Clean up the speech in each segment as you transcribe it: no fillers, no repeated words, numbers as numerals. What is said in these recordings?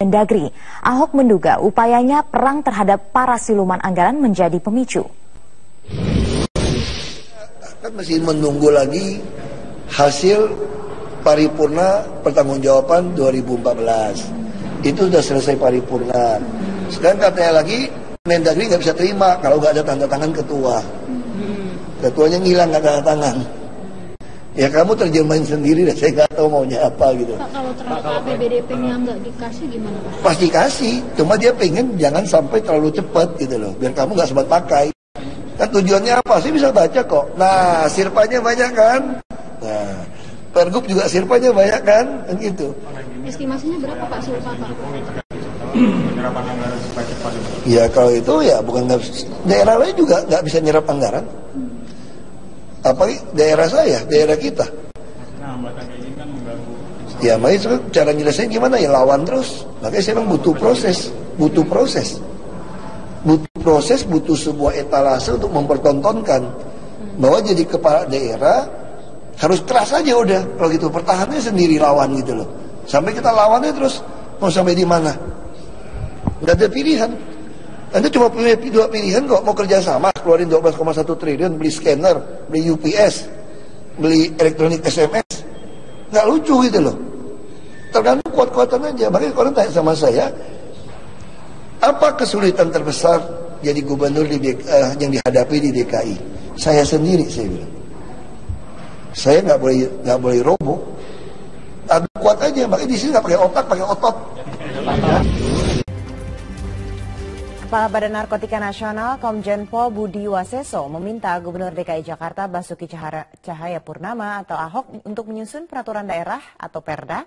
Mendagri, Ahok menduga upayanya perang terhadap para siluman anggaran menjadi pemicu. Kan masih menunggu lagi hasil paripurna pertanggungjawaban 2014. Itu sudah selesai paripurna. Sekarang katanya lagi Mendagri nggak bisa terima kalau nggak ada tanda tangan ketua. Ketuanya ngilang nggak tanda tangan. Ya kamu terjemahin sendiri deh, saya nggak tahu maunya apa gitu. Pak, kalau ternyata APBDP-nya nggak dikasih gimana Pak? Pasti kasih, cuma dia pengen jangan sampai terlalu cepat gitu loh, biar kamu nggak sempat pakai. Kan tujuannya apa sih, bisa baca kok. Nah, sirpanya banyak kan? Nah, Pergub juga sirpanya banyak kan? Kan gitu. Estimasinya berapa Pak silpa Pak? Ya kalau itu ya bukan daerah lain juga nggak bisa nyerap anggaran. Apalagi daerah saya, daerah kita. Ya makanya cara nyelesain gimana ya, lawan terus. Makanya saya bilang butuh proses. Butuh sebuah etalase untuk mempertontonkan bahwa jadi kepala daerah harus keras aja udah. Kalau gitu pertahanannya sendiri lawan gitu loh. Sampai kita lawannya terus mau sampai di mana? Nggak ada pilihan. Anda cuma punya dua pilihan kok, mau kerja sama, keluarin 12,1 triliun, beli scanner, beli UPS, beli elektronik SMS. Nggak lucu gitu loh. Tergantung kuat-kuatan aja. Makanya orang tanya sama saya, apa kesulitan terbesar jadi gubernur yang dihadapi di DKI? Saya sendiri, saya bilang. Saya nggak boleh roboh. Adu kuat aja, makanya di sini nggak pakai otak, pakai otot. Kepala Badan Narkotika Nasional Komjen Pol Budi Waseso meminta Gubernur DKI Jakarta Basuki Cahayapurnama atau Ahok untuk menyusun peraturan daerah atau Perda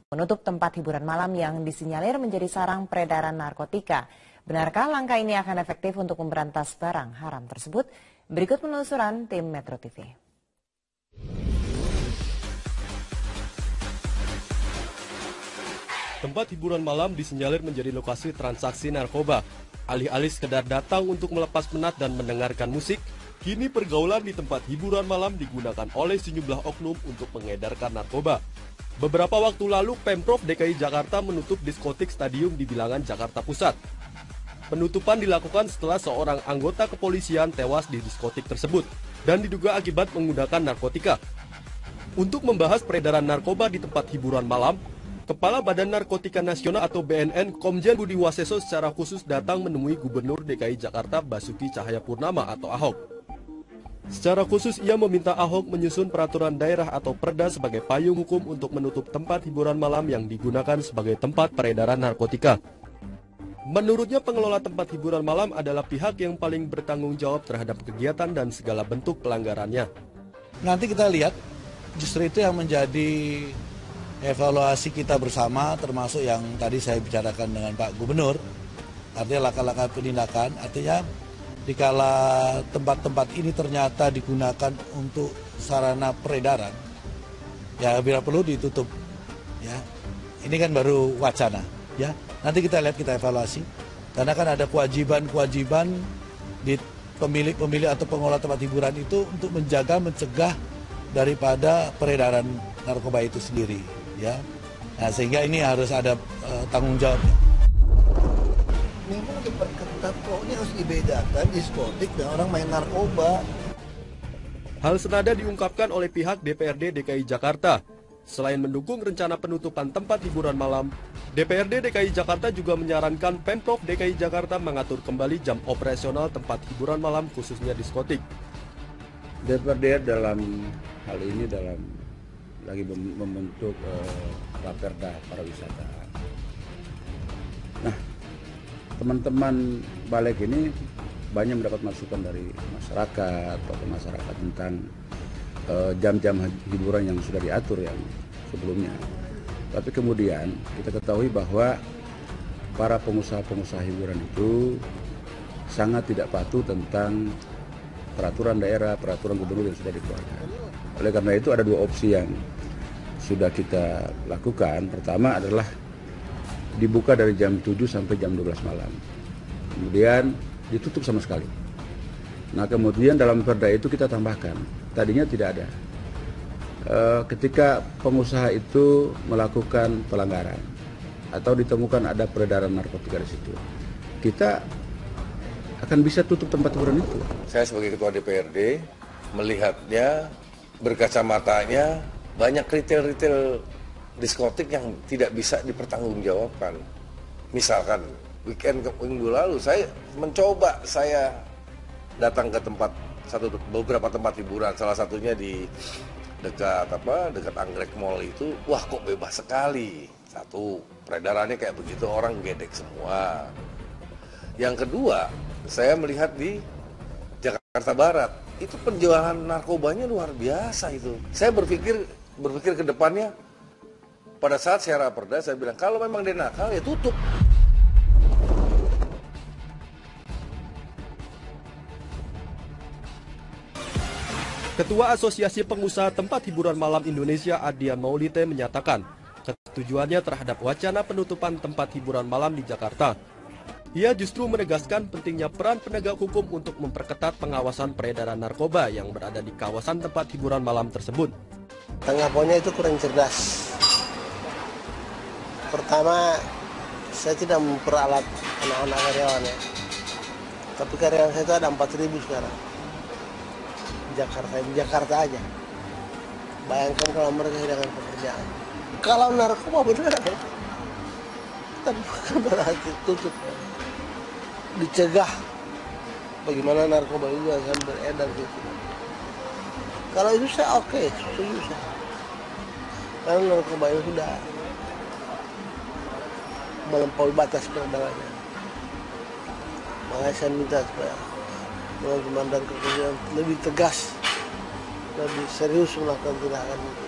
menutup tempat hiburan malam yang disinyalir menjadi sarang peredaran narkotika. Benarkah langkah ini akan efektif untuk memberantas barang haram tersebut? Berikut penelusuran tim Metro TV. Tempat hiburan malam disinyalir menjadi lokasi transaksi narkoba. Alih-alih sekedar datang untuk melepas penat dan mendengarkan musik, kini pergaulan di tempat hiburan malam digunakan oleh sejumlah oknum untuk mengedarkan narkoba. Beberapa waktu lalu, Pemprov DKI Jakarta menutup diskotik Stadium di Bilangan, Jakarta Pusat. Penutupan dilakukan setelah seorang anggota kepolisian tewas di diskotik tersebut dan diduga akibat menggunakan narkotika. Untuk membahas peredaran narkoba di tempat hiburan malam, Kepala Badan Narkotika Nasional atau BNN Komjen Budi Waseso secara khusus datang menemui Gubernur DKI Jakarta Basuki Cahayapurnama atau Ahok. Secara khusus ia meminta Ahok menyusun peraturan daerah atau Perda sebagai payung hukum untuk menutup tempat hiburan malam yang digunakan sebagai tempat peredaran narkotika. Menurutnya pengelola tempat hiburan malam adalah pihak yang paling bertanggung jawab terhadap kegiatan dan segala bentuk pelanggarannya. Nanti kita lihat justru itu yang menjadi evaluasi kita bersama, termasuk yang tadi saya bicarakan dengan Pak Gubernur, artinya langkah-langkah penindakan, artinya dikala tempat-tempat ini ternyata digunakan untuk sarana peredaran, ya bila perlu ditutup. Ya, ini kan baru wacana. Ya, nanti kita lihat, kita evaluasi, karena kan ada kewajiban-kewajiban di pemilik-pemilik atau pengelola tempat hiburan itu untuk menjaga, mencegah daripada peredaran narkoba itu sendiri. Ya, nah, sehingga ini harus ada tanggung jawabnya. Memang diperketat kok, ini harus dibedakan diskotik dan orang main narkoba. Hal senada diungkapkan oleh pihak DPRD DKI Jakarta. Selain mendukung rencana penutupan tempat hiburan malam, DPRD DKI Jakarta juga menyarankan Pemprov DKI Jakarta mengatur kembali jam operasional tempat hiburan malam khususnya diskotik. DPRD dalam hal ini lagi membentuk Raperda pariwisata. Nah, teman-teman balik ini banyak mendapat masukan dari masyarakat tentang jam-jam hiburan yang sudah diatur yang sebelumnya. Tapi kemudian kita ketahui bahwa para pengusaha-pengusaha hiburan itu sangat tidak patuh tentang peraturan daerah, peraturan gubernur yang sudah dikeluarkan. Oleh karena itu ada dua opsi yang sudah kita lakukan. Pertama adalah dibuka dari jam 7 sampai jam 12 malam. Kemudian ditutup sama sekali. Nah, kemudian dalam perda itu kita tambahkan, tadinya tidak ada. Ketika pengusaha itu melakukan pelanggaran, atau ditemukan ada peredaran narkotika di situ, kita akan bisa tutup tempat hiburan itu. Saya sebagai ketua DPRD melihatnya, berkacamatanya banyak retail diskotik yang tidak bisa dipertanggungjawabkan. Misalkan weekend minggu lalu saya mencoba, saya datang ke beberapa tempat hiburan, salah satunya di dekat Anggrek Mall itu, wah kok bebas sekali. Satu, peredarannya kayak begitu, orang gedek semua. Yang kedua, saya melihat di Jakarta Barat, itu penjualan narkobanya luar biasa itu. Saya berpikir ke depannya, pada saat saya raperda, saya bilang, kalau memang dia nakal, ya tutup. Ketua Asosiasi Pengusaha Tempat Hiburan Malam Indonesia Adian Maulite menyatakan kesetujuannya terhadap wacana penutupan tempat hiburan malam di Jakarta. Ia justru menegaskan pentingnya peran penegak hukum untuk memperketat pengawasan peredaran narkoba yang berada di kawasan tempat hiburan malam tersebut. Tanggapannya itu kurang cerdas. Pertama, saya tidak memperalat anak-anak karyawannya. Tapi karyawan saya itu ada 4.000 sekarang. Di Jakarta aja. Bayangkan kalau mereka kehilangan pekerjaan. Kalau narkoba benar, tapi bukan berarti tutup. Dicegah. Bagaimana narkoba itu akan beredar gitu. Kalau itu saya oke, setuju saya. Karena narkoba itu sudah melampaui batas peredarannya. Makanya saya minta supaya teman-teman dan kepolisian lebih tegas, lebih serius melakukan tindakan itu.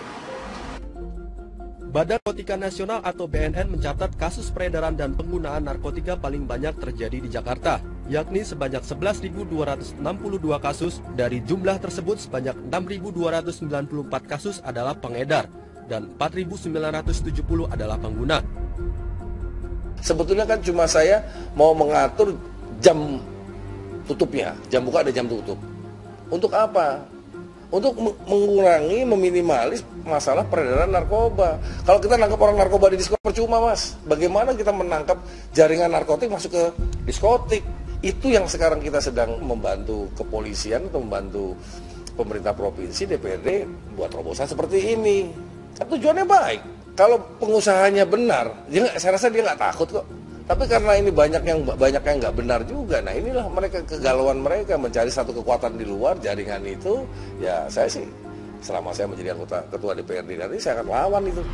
Badan Narkotika Nasional atau BNN mencatat kasus peredaran dan penggunaan narkotika paling banyak terjadi di Jakarta, yakni sebanyak 11.262 kasus. Dari jumlah tersebut, sebanyak 6.294 kasus adalah pengedar dan 4.970 adalah pengguna. Sebetulnya kan cuma saya mau mengatur jam tutupnya, jam buka ada jam tutup. Untuk apa? Untuk mengurangi, meminimalis masalah peredaran narkoba. Kalau kita nangkap orang narkoba di diskotik percuma, Mas. Bagaimana kita menangkap jaringan narkotik masuk ke diskotik? Itu yang sekarang kita sedang membantu kepolisian atau membantu pemerintah provinsi, DPRD buat terobosan seperti ini. Tujuannya baik. Kalau pengusahanya benar, saya rasa dia nggak takut kok. Tapi karena ini banyak yang nggak benar juga, nah inilah mereka kegalauan mereka mencari satu kekuatan di luar jaringan itu. Ya saya sih, selama saya menjadi anggota ketua DPRD nanti saya akan lawan itu.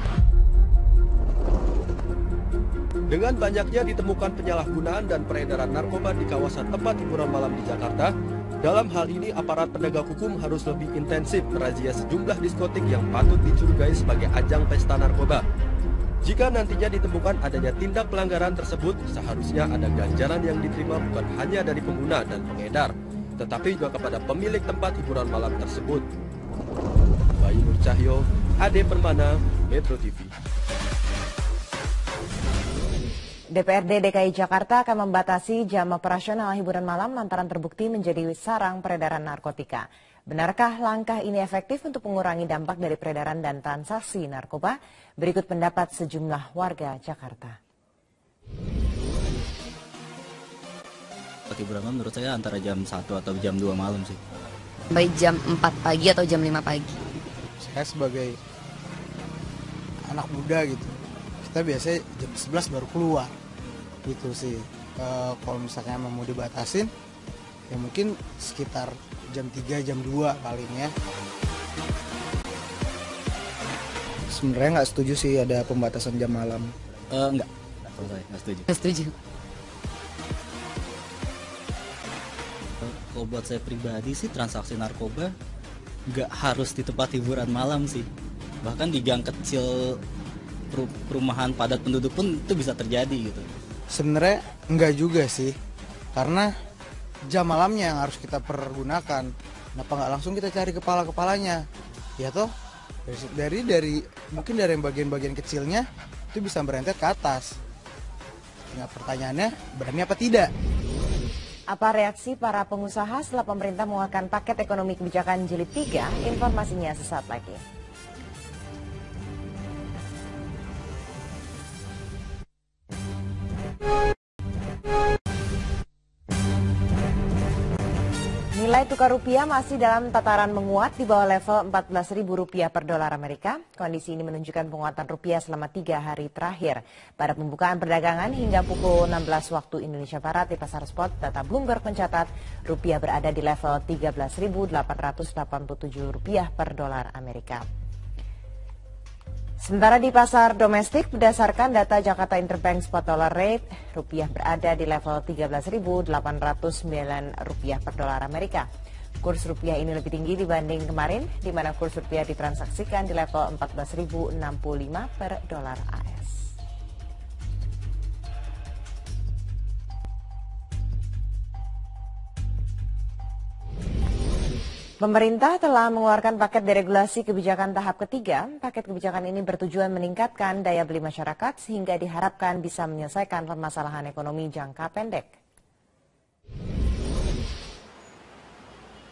Dengan banyaknya ditemukan penyalahgunaan dan peredaran narkoba di kawasan tempat hiburan malam di Jakarta, dalam hal ini aparat penegak hukum harus lebih intensif merazia sejumlah diskotik yang patut dicurigai sebagai ajang pesta narkoba. Jika nantinya ditemukan adanya tindak pelanggaran tersebut, seharusnya ada ganjaran yang diterima bukan hanya dari pengguna dan pengedar, tetapi juga kepada pemilik tempat hiburan malam tersebut. Bayu Nur Cahyo, Ade Permana, Metro TV. DPRD DKI Jakarta akan membatasi jam operasional hiburan malam lantaran terbukti menjadi sarang peredaran narkotika. Benarkah langkah ini efektif untuk mengurangi dampak dari peredaran dan transaksi narkoba? Berikut pendapat sejumlah warga Jakarta. Hiburan malam menurut saya antara jam 1 atau jam 2 malam sih. Baik jam 4 pagi atau jam 5 pagi. Saya sebagai anak muda gitu, kita biasanya jam 11 baru keluar gitu sih. Kalau misalnya mau dibatasin, ya mungkin sekitar jam 3, jam 2 paling ya. Sebenarnya nggak setuju sih ada pembatasan jam malam. Enggak. Kalau saya nggak setuju. Nggak setuju. Kalau buat saya pribadi sih transaksi narkoba nggak harus di tempat hiburan malam sih. Bahkan di gang kecil perumahan padat penduduk pun itu bisa terjadi gitu. Sebenarnya enggak juga sih, karena jam malamnya yang harus kita pergunakan. Kenapa nggak langsung kita cari kepala-kepalanya? Ya toh, dari mungkin dari bagian-bagian kecilnya itu bisa berentet ke atas. Nah, pertanyaannya berani apa tidak? Apa reaksi para pengusaha setelah pemerintah mengeluarkan paket ekonomi kebijakan jilid 3? Informasinya sesaat lagi. Nilai tukar rupiah masih dalam tataran menguat di bawah level Rp14.000 per dolar Amerika. Kondisi ini menunjukkan penguatan rupiah selama 3 hari terakhir. Pada pembukaan perdagangan hingga pukul 16 waktu Indonesia Barat di pasar spot, data Bloomberg mencatat rupiah berada di level Rp13.887 per dolar Amerika. Sementara di pasar domestik, berdasarkan data Jakarta Interbank Spot Dollar Rate, rupiah berada di level Rp13.809 per dolar Amerika. Kurs rupiah ini lebih tinggi dibanding kemarin, di mana kurs rupiah ditransaksikan di level Rp14.065 per dolar AS. Pemerintah telah mengeluarkan paket deregulasi kebijakan tahap ketiga. Paket kebijakan ini bertujuan meningkatkan daya beli masyarakat sehingga diharapkan bisa menyelesaikan permasalahan ekonomi jangka pendek.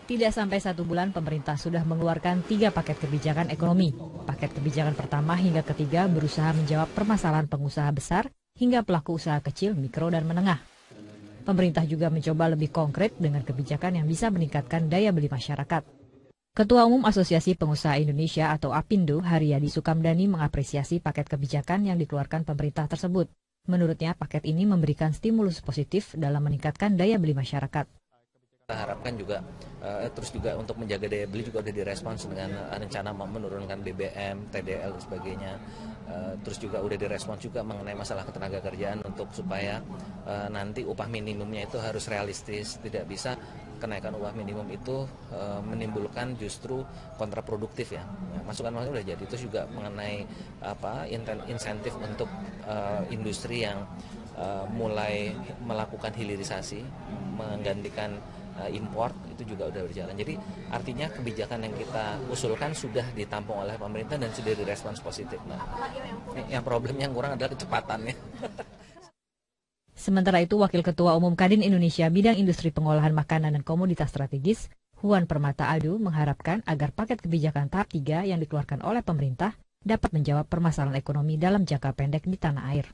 Tidak sampai 1 bulan pemerintah sudah mengeluarkan 3 paket kebijakan ekonomi. Paket kebijakan pertama hingga ketiga berusaha menjawab permasalahan pengusaha besar hingga pelaku usaha kecil, mikro, dan menengah. Pemerintah juga mencoba lebih konkret dengan kebijakan yang bisa meningkatkan daya beli masyarakat. Ketua Umum Asosiasi Pengusaha Indonesia atau APindo, Haryadi Sukamdhani mengapresiasi paket kebijakan yang dikeluarkan pemerintah tersebut. Menurutnya, paket ini memberikan stimulus positif dalam meningkatkan daya beli masyarakat. Kita harapkan juga terus juga untuk menjaga daya beli juga udah direspons dengan rencana menurunkan BBM, TDL dan sebagainya. Terus juga udah direspons juga mengenai masalah ketenaga kerjaan untuk supaya nanti upah minimumnya itu harus realistis, tidak bisa kenaikan upah minimum itu menimbulkan justru kontraproduktif ya. Masukan-masukan udah jadi. Terus juga mengenai insentif untuk industri yang mulai melakukan hilirisasi, menggantikan import, itu juga udah berjalan. Jadi artinya kebijakan yang kita usulkan sudah ditampung oleh pemerintah dan sudah direspons positif. Nah, yang problemnya yang kurang adalah kecepatannya. Sementara itu, Wakil Ketua Umum Kadin Indonesia Bidang Industri Pengolahan Makanan dan Komoditas Strategis, Huan Permata Adu, mengharapkan agar paket kebijakan tahap 3 yang dikeluarkan oleh pemerintah dapat menjawab permasalahan ekonomi dalam jangka pendek di tanah air.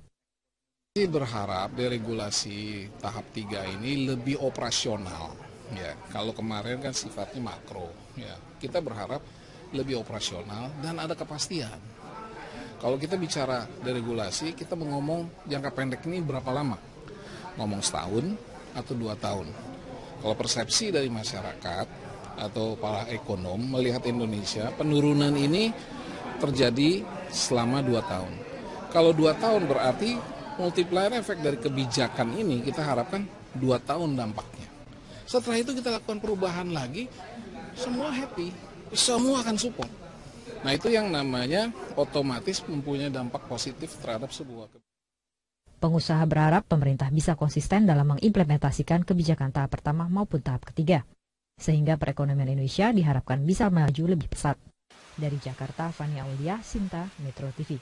Berharap deregulasi tahap 3 ini lebih operasional. Ya, kalau kemarin kan sifatnya makro, ya, kita berharap lebih operasional dan ada kepastian. Kalau kita bicara deregulasi, kita mau ngomong jangka pendek ini berapa lama? Ngomong setahun atau 2 tahun. Kalau persepsi dari masyarakat atau para ekonom melihat Indonesia, penurunan ini terjadi selama 2 tahun. Kalau 2 tahun berarti multiplier efek dari kebijakan ini kita harapkan 2 tahun dampaknya. Setelah itu kita lakukan perubahan lagi, semua happy, semua akan support. Nah itu yang namanya otomatis mempunyai dampak positif terhadap sebuah kebijakan. Pengusaha berharap pemerintah bisa konsisten dalam mengimplementasikan kebijakan tahap pertama maupun tahap ketiga, sehingga perekonomian Indonesia diharapkan bisa maju lebih pesat. Dari Jakarta, Fania Aulia, Sinta, Metro TV.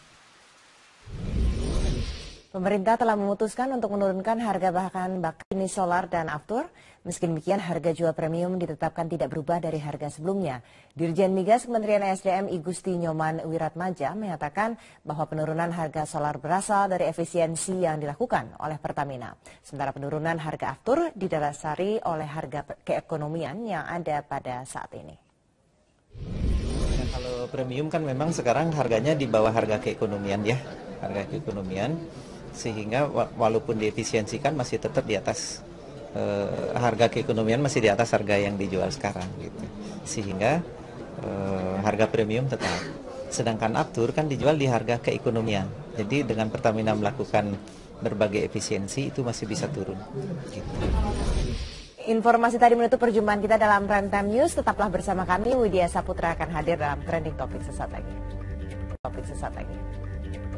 Pemerintah telah memutuskan untuk menurunkan harga bahan bakar jenis solar dan aftur. Meski demikian, harga jual premium ditetapkan tidak berubah dari harga sebelumnya. Dirjen Migas Kementerian SDM I Gusti Nyoman Wiratmadja menyatakan bahwa penurunan harga solar berasal dari efisiensi yang dilakukan oleh Pertamina. Sementara penurunan harga aftur didasari oleh harga keekonomian yang ada pada saat ini. Kalau premium kan memang sekarang harganya di bawah harga keekonomian ya, harga keekonomian. Sehingga walaupun diefisiensikan masih tetap di atas harga keekonomian, masih di atas harga yang dijual sekarang gitu. Sehingga harga premium tetap. Sedangkan aftur kan dijual di harga keekonomian. Jadi dengan Pertamina melakukan berbagai efisiensi itu masih bisa turun gitu. Informasi tadi menutup perjumpaan kita dalam Prime Time News. Tetaplah bersama kami, Widya Saputra akan hadir dalam Trending Topik sesaat lagi.